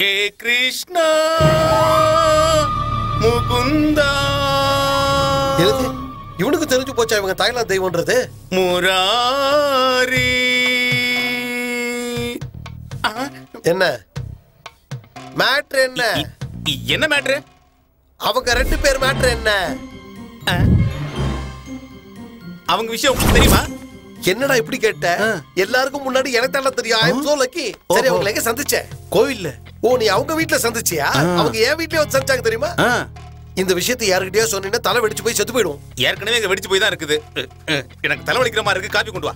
हे कृष्णा मुकुंदा இவனுக்கு தெரிஞ்சு போச்சா இவங்க தாய்லாந்து தெய்வம்ன்றது? முராரி என்ன மேட்ரு? என்ன என்ன மேட்ரு? அவங்க 2 பேர் மேட்ரு என்ன? அவங்க விஷயம் உங்களுக்கு தெரியுமா? என்னடா இப்படி கேட்ட? எல்லாருக்கும் முன்னாடி எனக்கு தான் தெரியும். ஐ அம் சோ லக்கி. சரி அவங்களை எங்க சந்திச்சேன்? கோவில்ல. ஓ நீ அவங்க வீட்ல சந்திச்சியா? அவங்க என் வீட்லயே வந்து சந்திச்சாங்க தெரியுமா? இந்த விஷயத்தை யார்கிட்டயோ சொன்னீங்கன்னா தலை வெடிச்சு போய் செத்து போயிடும். ஏற்கனவே இங்க வெடிச்சு போய் தான் இருக்குது. எனக்கு தலை வலிக்கிற மாதிரி இருக்கு. காபி கொண்டு வா.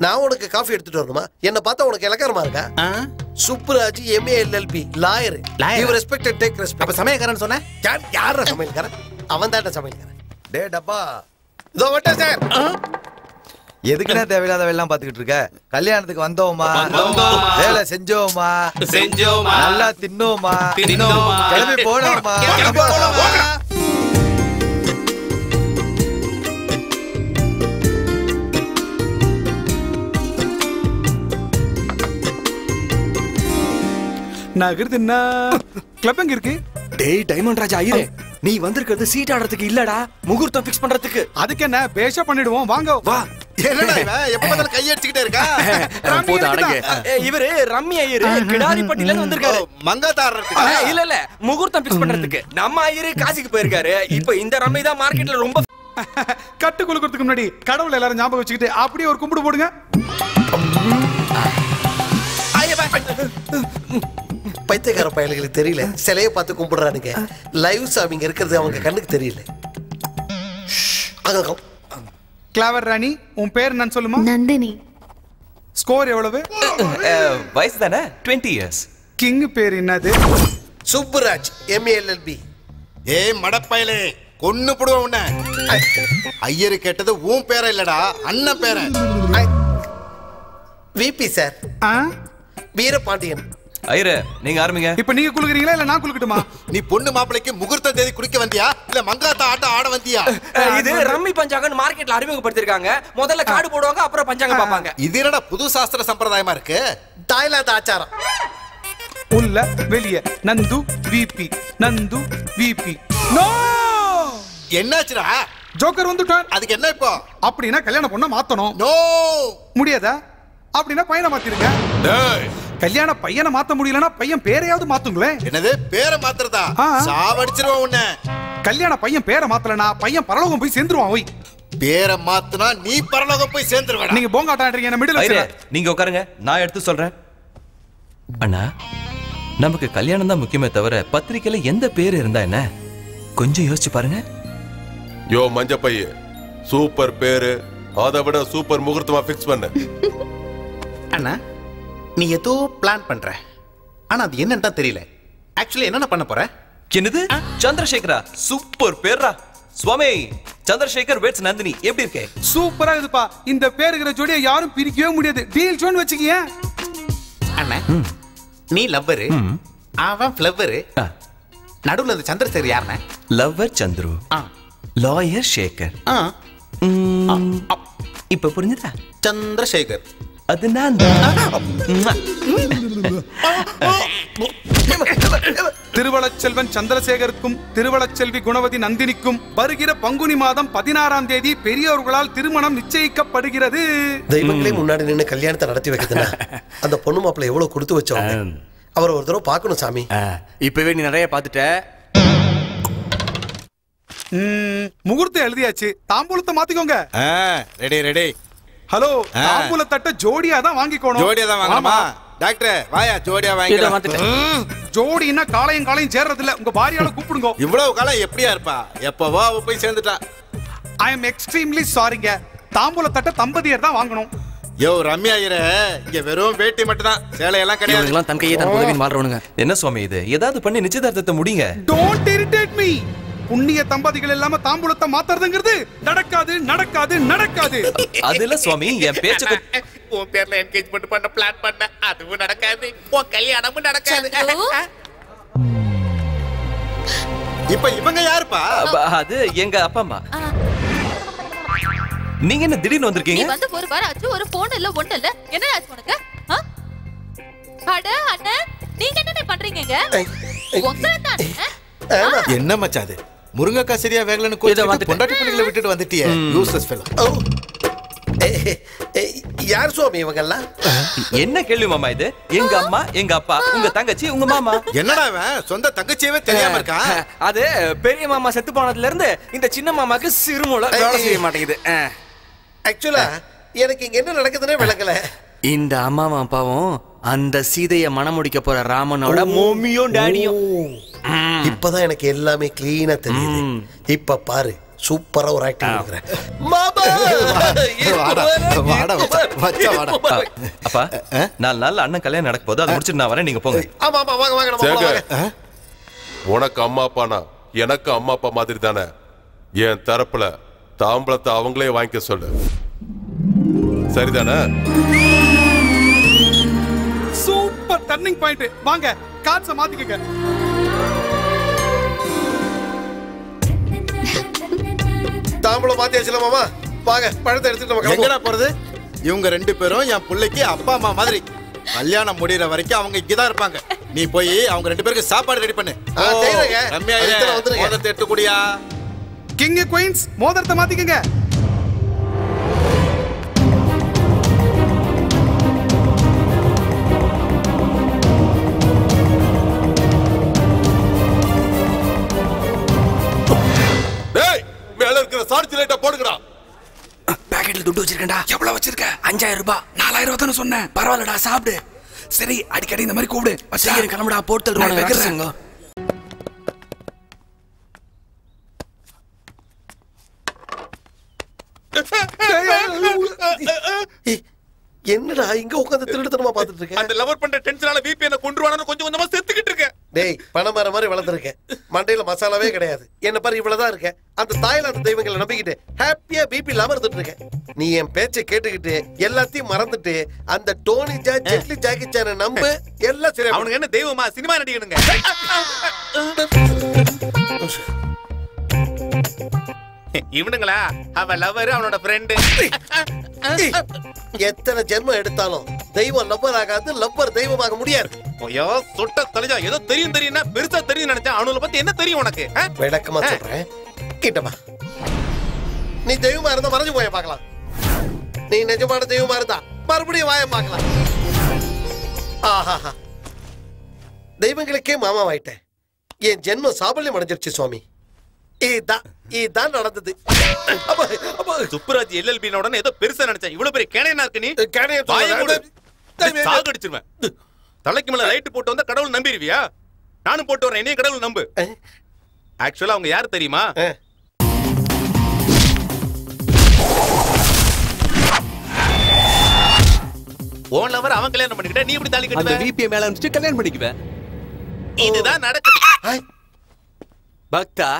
நான் உனக்கு காஃபி எடுத்துட்டு வரணுமா? என்ன பார்த்தா உனக்கு இலக்காரமா இருக்கா? Subraj MA LLB lawyer. You respect and take respect. அப்ப சமயக்காரன் சொன்ன? யாரா சமையல்காரன்? அவன் தான் சமையல்காரன். டே டப்பா இதோ வட்டேன் சார். எதுக்குன்னா தேவையில்லாத வேலை பாத்துக்கிட்டு இருக்க? கல்யாணத்துக்கு வந்தோமா, வேலை செஞ்சோமா, நல்லா தின்னோமா, கிளம்பி போனோமா. நகருதுன்னா கிளப் எங்க இருக்கு? டேய் டைமண்ட் ராஜா ஐயரே, நீ வந்திருக்கிறது சீட் ஆடுறதுக்கு இல்லடா, முகூர்த்தம் ஃபிக்ஸ் பண்றதுக்கு. அதுக்கு என்ன பேஷா பண்ணிடுவோம், வாங்க வா. என்னடா இவன் எப்ப பார்த்தாலும் கை அடிச்சிட்டே இருக்கா? போடு அடங்க. இவரு ரம்மி ஐயரு கிடாரிப்பட்டில இருந்து வந்திருக்காரு. மங்காதாரத்துக்கு இல்ல முகூர்த்தம் ஃபிக்ஸ் பண்றதுக்கு. நம்ம ஐயரு காசிக்கு போயிருக்காரு. இப்போ இந்த ரம்மி தான் மார்க்கெட்ல ரொம்ப கட்டு குலுக்கிறதுக்கு முன்னாடி கடவுளை எல்லாரும் ஞாபகம் வச்சுக்கிட்டு அப்படியே ஒரு கும்பிடு போடுங்க. பைத்தியக்கார பயல்களுக்கு தெரியல, சிலையை பார்த்து கும்பிடுறானுங்க. லைவ் சாமிங்க இருக்கிறது அவங்க கண்ணுக்கு தெரியல. கிளாவர் ராணி, உன் பேர் என்னன்னு சொல்லுமா? நந்தினி. ஸ்கோர் எவ்வளவு? வயசு தானே 20 இயர்ஸ். கிங் பேர் என்னது? Subraj MA LLB. ஏய் மடப்பயலே, கொன்னு போடுவோம் உன்னை. ஐயரு கேட்டது உன் பேர இல்லடா, அண்ணன் பேர. VP sir. வீரபாண்டியன். ஐயரே நீங்க ஆரம்பிங்க. இப்போ நீங்க குலுக்குறீங்களா இல்ல நான் குலுக்கட்டுமா? நீ பொண்ணு மாப்பிளைக்கு முகூர்த்த தேதி குடிக்க வந்தியா இல்ல மங்காத்தா ஆட்டம் ஆட வந்தியா? இது ரம்மி பஞ்சாங்கன்னு மார்க்கெட்ல அறிமுகப்படுத்திருக்காங்க. முதல்ல கார்டு போடுவாங்க, அப்புறம் பஞ்சாங்க பாப்பாங்க. இது என்னடா புது சாஸ்திர சம்பிரதாயமா இருக்கு? தாய்லாந்து ஆச்சாரம். உள்ள வெளிய Nandhu VP, Nandhu VP. No! என்னாச்சுடா? ஜோக்கர் வந்துட்டான். அதுக்கு என்ன இப்போ? அப்படினா கல்யாண பொண்ண மாத்தணும். நோ! முடியாதா? அப்படினா பையனை மாத்திருங்க. டேய், கல்யாண பையனை மாத்த முடியலனா பையன் பேரையாவது மாத்துங்களே. என்னது பேரை மாத்துறதா? சாவடிச்சிருவோம் உன்னை. கல்யாண பையன் பேரை மாத்தலனா பையன் பரலோகம் போய் சேர்ந்துருவான். ஓய், பேரை மாத்துனா நீ பரலோகம் போய் சேர்ந்துருவடா. நீங்க போங்காட்டான்றீங்க, என்ன மிடில் ஐயரே நீங்க உட்காருங்க, நான் எடுத்து சொல்றேன். அண்ணா, நமக்கு கல்யாணம் தான் முக்கியமே தவிர பத்திரிக்கையில எந்த பேர் இருந்தா என்ன? கொஞ்சம் யோசிச்சு பாருங்க. யோ மஞ்ச பைய, சூப்பர் பேரு, அதை விட சூப்பர் முகூர்த்தமா ஃபிக்ஸ் பண்ணு. அண்ணா, நீ ஏதோ பிளான் பண்ற, ஆனா அது என்னன்னு தான் தெரியல. ஆக்சுவலி என்னென்ன பண்ண போற? என்னது? சந்திரசேகரா, சூப்பர் பேரா. சுவாமி சந்திரசேகர் வெட்ஸ் நந்தினி, எப்படி இருக்கே? சூப்பரா இருக்குப்பா. இந்த பேருங்கிற ஜோடியை யாரும் பிரிக்கவே முடியாது. Deal zone வச்சுக்கிய. அண்ணா, நீ லவ்வரு, அவன் ஃப்ளவரு, நடுவுல இந்த சந்திரசேகர் யாருண்ணா? Lover Chandru, lawyer Sekar. இப்ப புரிஞ்சுதா? சந்திரசேகர் அது நான். திருவளச்செல்வன் சந்திரசேகருக்கும் திருவளச்செல்வி குணவதி நந்தினிக்கும் வருகிற பங்குனி மாதம் 16ஆம் தேதி பெரியோர்களால் திருமணம் நிச்சயிக்கப்படுகிறது. தெய்வங்களே முன்னாடி நின்று கல்யாணத்தை நடத்தி வைக்கிறதுனா அந்த பொண்ணு மாப்பிள்ளை எவ்வளவு கொடுத்து வச்சவங்க. அவர் ஒரு தடவை பார்க்கணும் சாமி. இப்பவே நீ நிறைய பாத்துட்ட. முகூர்த்தம் எழுதியாச்சு, தாம்பூலத்தை மாத்திக்கோங்க. Ready ready. ஹலோ, தாம்பூல தட்ட ஜோடியா தான் வாங்கிக்கணும். ஜோடியா தான் வாங்கணுமா? டாக்டர் வாயா, ஜோடியா வாங்கிக்கலாம். ஜோடினா காலையும் காலையும் சேர்றது இல்ல, உங்க பாரியால கூப்பிடுங்க. இவ்வளவு காலம் எப்படியா இருப்பா? எப்பவோ அவ போய் சேர்ந்துட்டா. ஐ அம் எக்ஸ்ட்ரீம்லி சாரிங்க, தாம்பூல தட்ட தம்பதியர் தான் வாங்கணும். யோ ரம்யா ஐயரே, இங்க வெறும் வேட்டி மட்டும் தான், சேலையெல்லாம் கிடையாது. இவங்கலாம் தன் கையை தன் உதவின்னு வாழ்றவனுங்க. என்ன சுவாமி இது? ஏதாவது பண்ணி நிச்சயதார்த்தத்தை முடிங்க. Don't irritate me. புண்ணிய தம்பதிகள் இல்லாம தாம்பூலத்தை மாத்துறதுங்கிறது நடக்காது நடக்காது நடக்காது. அதுல சுவாமி என் பேச்சு உன் பேர்ல என்கேஜ்மென்ட் பண்ண பிளான் பண்ண, அதுவும் நடக்காது, உன் கல்யாணமும் நடக்காது. இப்ப இவங்க யாருப்பா? அது எங்க அப்பா அம்மா. நீங்க என்ன திடீர்னு வந்திருக்கீங்க? நீ வந்து ஒரு வாரம் ஆச்சு, ஒரு போன் இல்ல ஒண்ணு இல்ல. என்ன ஆச்சு உனக்கு? அட அண்ணா, நீங்க என்ன பண்றீங்கங்க? உங்கதான் என்ன மச்சான் அது? முருங்கக்காய் சரியா வேகலன்னு கோச்சிட்டு பொண்டாட்டி பிள்ளைகளை விட்டுட்டு வந்துட்டியே. Useless fellow. யார் சுவாமி இவங்கெல்லாம்? என்ன கேள்வி மாமா இது? எங்க அம்மா, எங்க அப்பா, உங்க தங்கச்சி, உங்க மாமா. என்னடா இவன் சொந்த தங்கச்சியவே தெரியாம இருக்கான்? அது பெரிய மாமா செத்து போனதுல இருந்து இந்த சின்ன மாமாக்கு சிறுமூளை வேலை செய்ய மாட்டேங்குது. ஆக்சுவலா எனக்கு இங்க என்ன நடக்குதுன்னே விளக்கல. இந்த அம்மாவும் அப்பாவும் அந்த சீதைய மணமுடிக்க போற ராமனோட மம்மியும் டாடியும். இப்பதான் எனக்கு எல்லாமே கிளீனா தெரியுது. இப்ப பாரு, சூப்பரா ஒரு ஆக்டிங் கொடுக்குறேன். மாமா அப்பா, 4 நாள் அண்ணன் கல்யாணம் நடக்க போகுது. அதை முடிச்சுட்டு நான் வரேன், நீங்க போங்க. ஆமா ஆமா, வாங்க வாங்க நம்ம வாங்க. உனக்கு அம்மா அப்பானா எனக்கு அம்மா அப்பா மாதிரி தானே. என் தரப்புல தாம்பளத்தை அவங்களே வாங்கிக்க சொல்லு, சரிதானே? Super turning point. வாங்க கார்ட்ஸ் மாத்திக்கங்க. தாம்பளம் மாத்தியாச்சுல மாமா. வாங்க பழத்தை எடுத்துட்டு நம்ம எங்கடா போறது? இவங்க 2 பேரும் என் பிள்ளைக்கு அப்பா அம்மா மாதிரி. கல்யாணம் முடியற வரைக்கும் அவங்க இங்கதான் இருப்பாங்க. நீ போய் அவங்க 2 பேருக்கு சாப்பாடு ரெடி பண்ணு. ரம்யா மோதிரத்தை எடுத்து குடியா. கிங் குயின்ஸ் மோதிரத்தை மாத்திக்கங்க. மேல இருக்கிற சார்ஜ் லைட்ட போடுங்கடா. பாக்கெட்ல துட்டு வச்சிருக்கேன்டா. எவ்வளவு வச்சிருக்க? 5000 ரூபாய். 4000 ரூபாய் தான சொன்னேன். பரவாயில்லடா, சாப்பிடு. சரி, அடிக்கடி இந்த மாதிரி கூப்பிடு. சீக்கிரம் கிளம்புடா, போட்டு வைக்கிறேங்க. என்னடா இங்க உட்கார்ந்து திருடுத்தனமா பாத்துட்டு இருக்க? அந்த லவர் பண்ற டென்ஷனால பிபி என்ன கொன்றுவானு கொஞ்சம் கொஞ்சமா செத்துக்கிட்டு இருக்கேன். டேய், பணமர மாதிரி வளர்ந்துருக்கேன். மண்டையில மசாலாவே கிடையாது. என்ன பாரு, இவ்வளவுதான் இருக்க. அந்த தாய்லாந்து தெய்வங்களை நம்பிக்கிட்டு ஹாப்பியா பிபி இல்லாம இருந்துட்டு இருக்கேன். நீ என் பேச்சை கேட்டுக்கிட்டு எல்லாத்தையும் மறந்துட்டு அந்த டோனி ஜெட்லி ஜாக்கி சானை நம்பு, எல்லாம் சரி. அவனுக்கு என்ன தெய்வமா? சினிமா நடிகனுங்க. இவனுங்களா? அவ லவர், அவனோட ஃப்ரெண்டு. எத்தனை ஜென்மம் எடுத்தாலும் தெய்வம் லவ்வர் ஆகாது, லவ்வர் தெய்வமாக முடியாது. ஐயோ, சுட்ட தலைஜா. ஏதோ தெரியும் தெரியும்னா பெருசா தெரியும் நினைச்சேன். அவனுல பத்தி என்ன தெரியும் உனக்கு? விளக்கமா சொல்றேன், கிட்டமா. நீ தெய்வமா இருந்தா மறைஞ்சு போய பார்க்கலாம். நீ நிஜமான தெய்வமா இருந்தா மறுபடியும் வாய பார்க்கலாம். ஆஹா, தெய்வங்களுக்கே மாமாவாயிட்டேன். என் ஜென்மம் சாபல்யம் அடைஞ்சிருச்சு சுவாமி. இதான் நடந்தது. சுப்புராஜ் எல்எல்பி உடனே ஏதோ பெருசா நினைச்சேன். இவ்வளவு பெரிய கேனையா இருக்கு நீ? சாகடிச்சிருவேன். தலைக்கு மேல லைட் போட்டு வந்தா கடவுள் நம்பிடுவியா? நானும் போட்டு வரேன், என்னையும் கடவுள் நம்பு. ஆக்சுவலா அவங்க யாரு தெரியுமா? ஓன் லவர் அவன் கல்யாணம் பண்ணிக்கிட்ட, நீ இப்படி தாலி கட்டுவ? அந்த விபிஏ மேல அனுப்பிச்சு கல்யாணம் பண்ணிக்குவேன். இதுதான் நடக்குது. பக்தா,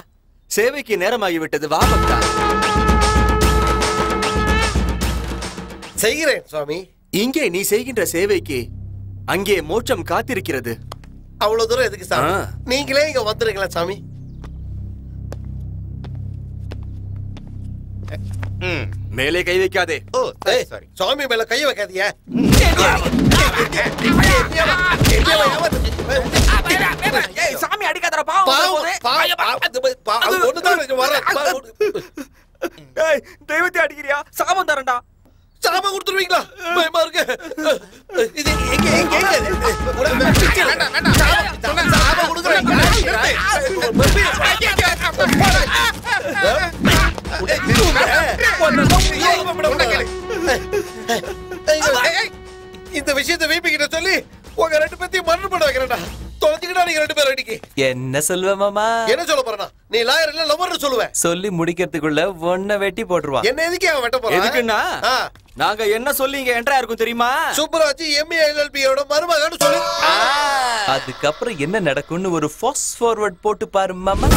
சேவைக்கு நேரமாகி விட்டது. வா பக்தா. செய்கிறேன் சுவாமி. இங்கே நீ செய்கின்ற சேவைக்கு அங்கே மோட்சம் காத்திருக்கிறது. அவ்வளவு தூரம் எதுக்கு சாமி? நீங்களே இங்க வந்துருங்களா சாமி? மேலே கை வைக்காதே. ஓ சாரி, சுவாமி மேல கை வைக்காதீங்க. சாமி அடிக்காதடா, பாவம். தெய்வத்தை அடிக்கிறியா? சாபம் தரண்டா. சாபம் கொடுத்துருவீங்களா? பயமா இருக்கு. இது எங்க எங்க சாபம் கொடுக்குறேன். இந்த விஷயத்தை வீபி கிட்ட சொல்லி உங்க 2 பேத்தையும் மரண பண்ண வைக்கிறேன்டா. தொலைஞ்சிக்கிட்டா நீங்க 2 பேரும் அடிக்கி. என்ன சொல்லுவ மாமா? என்ன சொல்ல போறேனா? நீ லாயர் இல்ல லவர்னு சொல்லுவேன். சொல்லி முடிக்கிறதுக்குள்ள ஒன்ன வெட்டி போட்டுருவான். என்ன எதுக்கு அவன் வெட்ட போறான்? எதுக்குன்னா நாங்க என்ன சொல்லி இங்க என்ட்ரா இருக்கும் தெரியுமா? சூப்பராஜ் எம்ஏ எல்எல்பியோட மருமகன்னு சொல்லு. அதுக்கப்புறம் என்ன நடக்கும்னு ஒரு ஃபாஸ்ட் ஃபார்வர்ட் போட்டு பாரு மாமா.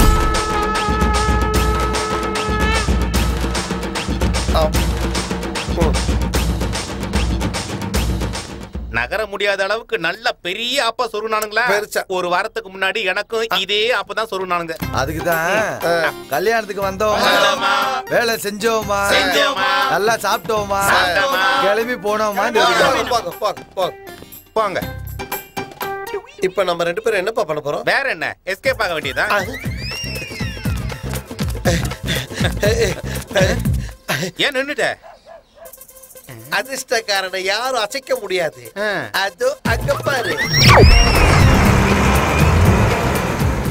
நகர முடியாத அளவுக்கு நல்ல பெரிய அப்பா சொருனானுங்களா? ஒரு வாரத்துக்கு முன்னாடி எனக்கும் இதே அப்பதான் சொருனானுங்க. அதுக்குதான் கல்யாணத்துக்கு வந்தோமா, வேலை செஞ்சோமா, நல்லா சாப்பிட்டோமா, கிளம்பி போனோமா. போங்க. இப்ப நம்ம 2 பேரும் என்னப்பா பண்ண போறோம்? வேற என்ன, எஸ்கேப் ஆக வேண்டியதா? ஏன் நின்னுட்ட? அதிர்ஷ்டக்காரனை யாரும் அசைக்க முடியாது. அதோ அங்க பாரு.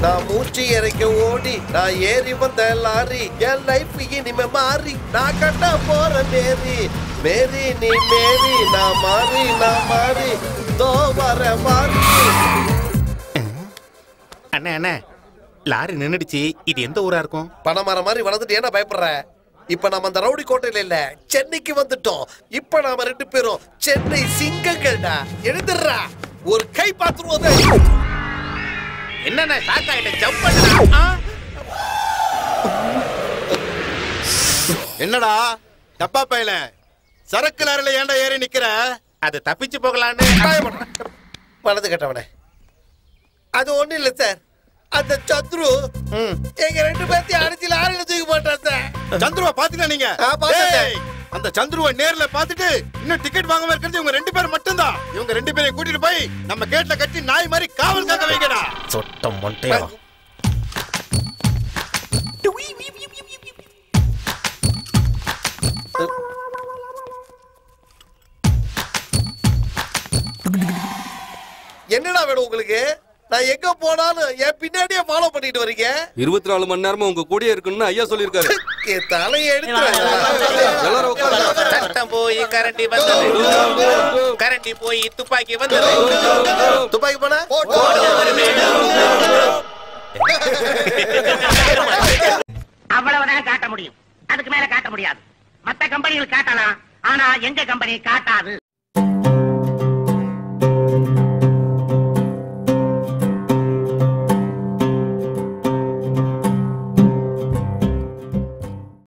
நான் மூச்சு இறைக்க ஓடி நான் ஏறி வந்த லாரி, என் லைஃப் இனிமே மாறி நான் கட்ட போற மேரி. மேரி நீ மேரி, நான் மாறி தோ வர மாறி. அண்ணா அண்ணா, லாரி நின்னுடுச்சு. இது எந்த ஊரா இருக்கும்? பணமர மாதிரி வளர்ந்துட்டு ஏன்னா பயப்படுற? இப்ப நாம அந்த ரவுடி கோட்டையில இல்ல, சென்னைக்கு வந்துட்டோம். இப்ப நாம 2 பேரும் சென்னை சிங்கங்கள்டா. எழுதுறா, ஒரு கை பாத்துருவோம். என்னண்ணா ஷாக் ஆயிட்ட? ஜம்ப் பண்ணா. என்னடா டப்பா பையல, சரக்கு லாரில ஏன்டா ஏறி நிக்கிற? அது தப்பிச்சு போகலான்னு. வலது கட்டவனே, அது ஒண்ணு இல்ல சார். அந்த சந்துரு எங்க 2 பேர்த்தையும் அடிச்சு லாரில தூக்கி போட்டான். சந்துருவ பாத்தீங்களா நீங்க? பாத்தேன். அந்த சந்துருவ நேர்ல பாத்துட்டு இன்னும் டிக்கெட் வாங்காம இருக்கிறது இவங்க 2 பேர் மட்டும்தான். இவங்க 2 பேரையும் கூட்டிட்டு போய் நம்ம கேட்ல கட்டி நாய் மாதிரி காவல் காக்க வைக்கடா. சொட்டம் மொட்டையா. என்னடா வேணும் உங்களுக்கு? நான் எங்க போனாலும் என் பின்னாடியே ஃபாலோ பண்ணிட்டு வரீங்க. 24 மணி நேரமும் உங்க கூடயே இருக்கணும்னு ஐயா சொல்லிருக்காரு. என் தலையை எடுத்துறேன். எல்லாரும் உட்காருங்க. சட்டம் போய் கரண்டி வந்தது, கரண்டி போய் துப்பாக்கி வந்தது. துப்பாக்கி போனா அவ்வளவுதான் காட்ட முடியும். அதுக்கு மேல காட்ட முடியாது. மத்த கம்பெனிகள் காட்டலாம், ஆனா எங்க கம்பெனி காட்டாது.